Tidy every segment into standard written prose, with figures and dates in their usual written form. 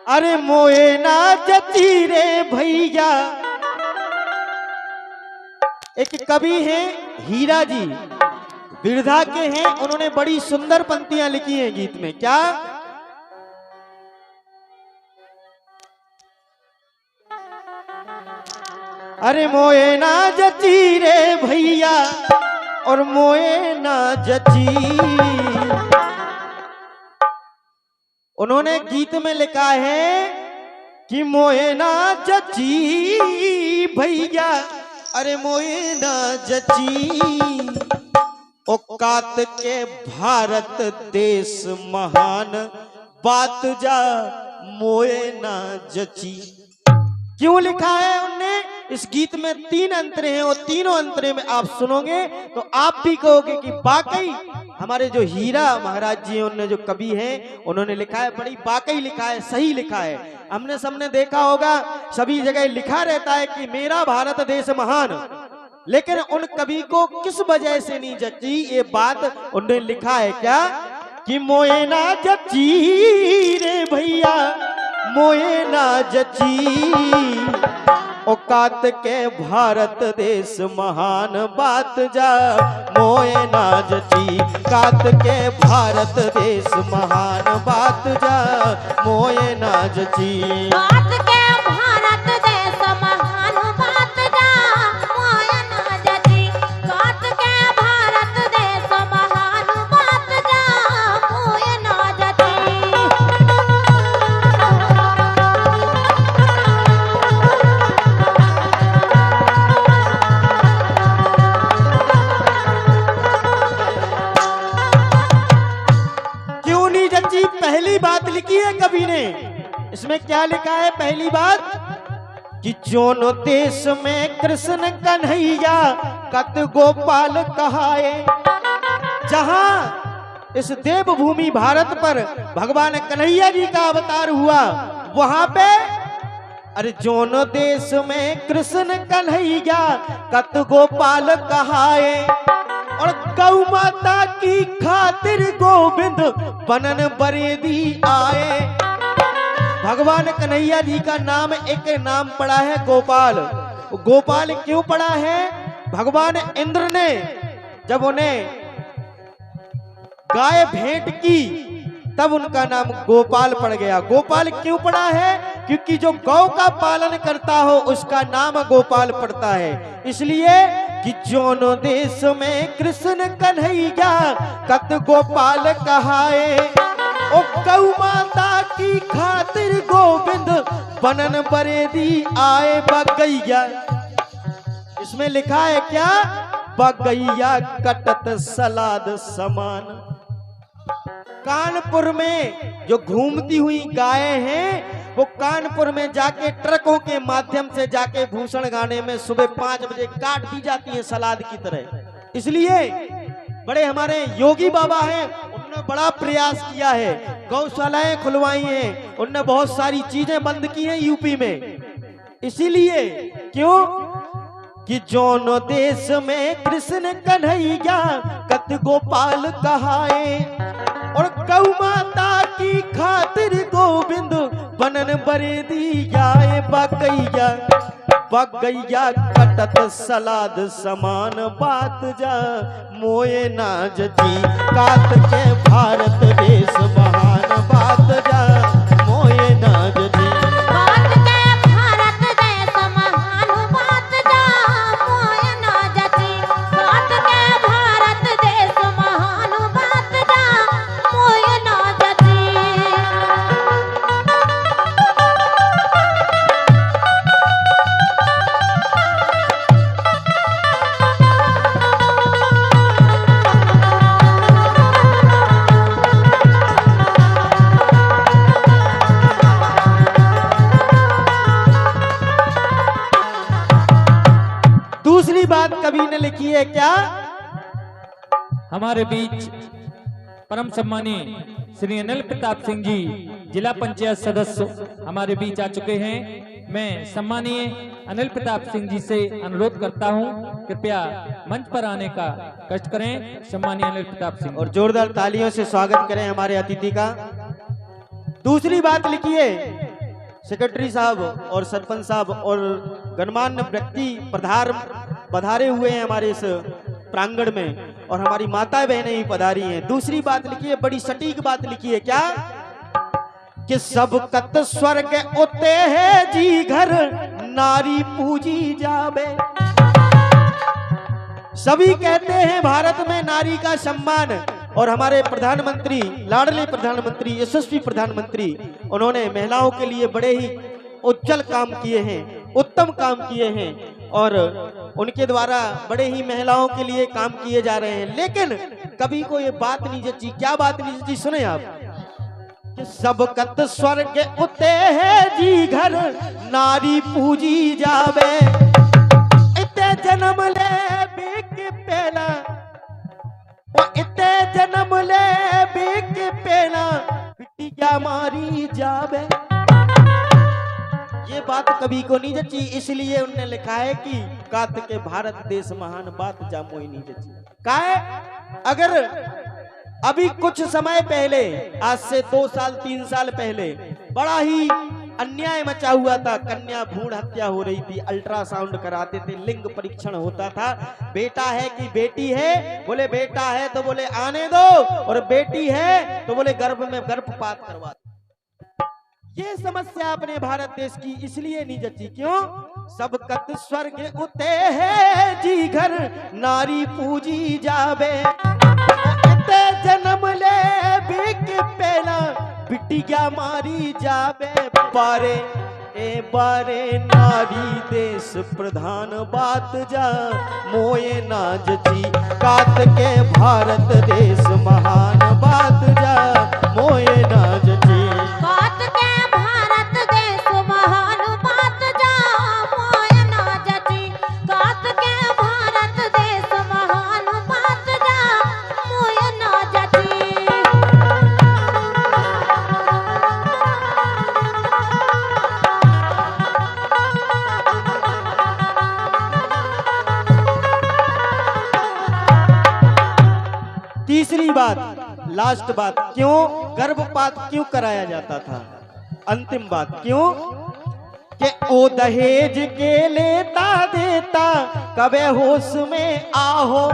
अरे मोए ना जती रे भैया। एक कवि हैं हीरा जी, बिरधा के हैं, उन्होंने बड़ी सुंदर पंक्तियां लिखी हैं गीत में। क्या? अरे मोए ना जची रे भैया और मोए ना जची। उन्होंने गीत में लिखा है कि मोए ना जची भैया, अरे मोए ना जची। औकात के भारत देश महान, बात जा मोए ना जची। क्यों लिखा है उनने? इस गीत में 3 अंतरे हैं और तीनों अंतरे में आप सुनोगे तो आप भी कहोगे कि वाकई हमारे जो हीरा महाराज जी हैं, उन्होंने जो कवि हैं, उन्होंने लिखा है, बड़ी वाकई लिखा है, सही लिखा है। हमने सबने देखा होगा, सभी जगह लिखा रहता है कि मेरा भारत देश महान, लेकिन उन कवि को किस वजह से नहीं जची ये बात उन्होंने लिखा है। क्या? कि मोए ना जची रे भैया, मोए ना जची। औकात के भारत देश महान, बात जा मोए ना जची। औकात के भारत देश महान, बात जा मोए ना जची। बात के भारत देश महान, बात जा मोए ना जची। बात के भारत देश महान, बात जा मोए ना जची। पहली बात लिखी है कवि ने। इसमें क्या लिखा है? पहली बात कि जोन देश में कृष्ण कन्हैया कत गोपाल कहाए। जहां इस देवभूमि भारत पर भगवान कन्हैया जी का अवतार हुआ, वहां पे अरे जोन देश में कृष्ण कन्हैया कत गोपाल कहाए। और गौ माता की खातिर गोविंद बनन बरेदी आए। भगवान कन्हैया जी का नाम एक नाम पड़ा है गोपाल। गोपाल क्यों पड़ा है? भगवान इंद्र ने जब उन्हें गाय भेंट की तब उनका नाम गोपाल पड़ गया। गोपाल क्यों पड़ा है? क्योंकि जो गौ का पालन करता हो उसका नाम गोपाल पड़ता है। इसलिए कि जोन देश में कृष्ण कन्हैया कत गोपाल कहाए। ओ गौ माता की खातिर गोविंद बनन बरेदी आए। बगैया, इसमें लिखा है क्या? बगैया कटत सलाद समान। कानपुर में जो घूमती हुई गायें हैं, वो कानपुर में जाके ट्रकों के माध्यम से जाके भूषण गाने में सुबह 5 बजे काट दी जाती हैं सलाद की तरह। इसलिए बड़े हमारे योगी बाबा हैं, उन्होंने बड़ा प्रयास किया है, गौशालाएं खुलवाई हैं, उन्होंने बहुत सारी चीजें बंद की हैं यूपी में। इसीलिए क्यों? कि जोन देश में कृष्ण कन्हैया कत गोपाल कहाए। और गौ माता की खातिर गोविंद बनन बरेदी आए। बगैया, बगैया कटत सलाद समान, बात जा मोए ना जची। कात के भारत देश महान, बात जा मोए ना जची। बात के भारत देश महान, बात जा मोए ना जची। बात के भारत देश महान, बात जा मोए ना जची। दूसरी बात कवि ने लिखी है क्या? हमारे बीच परम सम्मानीय श्री अनिल प्रताप सिंह जी जिला पंचायत सदस्य हमारे बीच आ चुके हैं। मैं सम्मानीय अनिल प्रताप सिंह जी से अनुरोध करता हूं, कृपया मंच पर आने का कष्ट करें। सम्मानीय अनिल प्रताप सिंह, और जोरदार तालियों से स्वागत करें हमारे अतिथि का। दूसरी बात लिखिए सेक्रेटरी साहब और सरपंच साहब और गणमान्य व्यक्ति पधारे हुए हैं हमारे इस प्रांगण में, और हमारी माता बहनें भी पधारी हैं। दूसरी बात लिखी है, बड़ी सटीक बात लिखी है, क्या कि सब कत स्वर्ग उते है जी घर नारी पूजी जावे। सभी कहते हैं भारत में नारी का सम्मान, और हमारे प्रधानमंत्री, लाडले प्रधानमंत्री, यशस्वी प्रधानमंत्री, उन्होंने महिलाओं के लिए बड़े ही उज्जवल काम किए हैं, उत्तम काम किए हैं, और उनके द्वारा बड़े ही महिलाओं के लिए काम किए जा रहे हैं। लेकिन कभी को ये बात नहीं जची। क्या बात नहीं जची? सुने आप कि सब कत स्वर्ग उते है जी घर नारी पूजी जावे। इते जन्म ले बेक पहला, इते जन्म ले बेक पहला, बिटिया मारी जावे। ये बात कभी को नहीं जची, इसलिए उन्होंने लिखा है कि कात के भारत देश महान बात जामोई नहीं जची। का है? अगर अभी कुछ समय पहले, आज से 2 साल 3 साल पहले बड़ा ही अन्याय मचा हुआ था, कन्या भ्रूण हत्या हो रही थी, अल्ट्रासाउंड कराते थे, लिंग परीक्षण होता था, बेटा है कि बेटी है, बोले बेटा है तो बोले आने दो, और बेटी है तो बोले गर्भ में गर्भपात करवा दो। ये समस्या अपने भारत देश की इसलिए नहीं जची, क्यों? सब कत स्वर्ग उते है जी घर नारी पूजी जावे। इते जन्म ले बेक पहला, बिटिया मारी जावे। बारे ए बारे नारी देश प्रधान बात जा मोए ना जची। कात के भारत देश महान बात जा मोए ना जची। कात के भारत देश महान बात जा मोए ना जची। कात के भारत देश महान बात जा मोए ना जची। तीसरी बात, लास्ट बात, क्यों गर्भपात क्यों कराया जाता था? अंतिम बात, क्यों कि ओ दहेज के लेता देता कबे होश में आहो।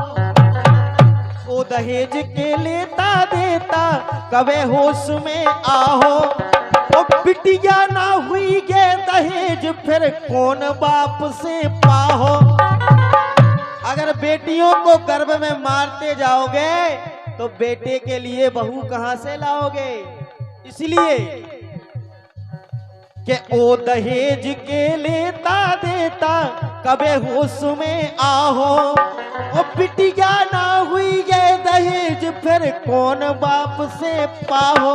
ओ दहेज के लेता देता कबे होश में आहो। ओ बिटिया ना हुई गे दहेज फिर कौन बाप से पाहो। अगर बेटियों को गर्भ में मारते जाओगे तो बेटे के लिए बहू कहां से लाओगे? इसलिए कि ओ दहेज के लेता देता कबे होश में आहो। ओ बिटिया ना हुई ये दहेज फिर कौन बाप से पाहो।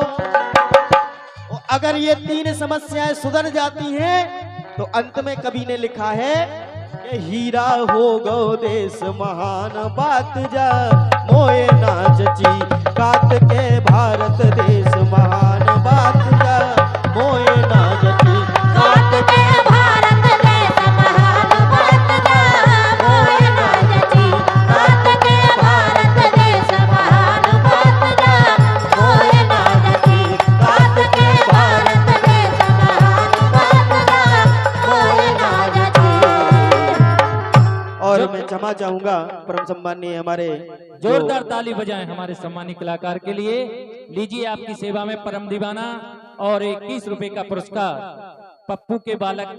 अगर ये 3 समस्याएं सुधर जाती हैं तो अंत में कवि ने लिखा है कि हीरा हो गो देश महान बात जा मोए ना जची। कात के भारत देश महान बात जा मोए ना जची। कात के भारत देश महान बात जा मोए ना जची। कात के भारत देश महान बात जा मोए ना जची। कात के भारत देश महान बात जा मोए ना जची। और मैं क्षमा चाहूंगा परम सम्माननीय हमारे जोरदार ताली बजाएं हमारे सम्मानित कलाकार के लिए। लीजिए आपकी सेवा में परम दीवाना और 21 रुपए का पुरस्कार पप्पू के बालक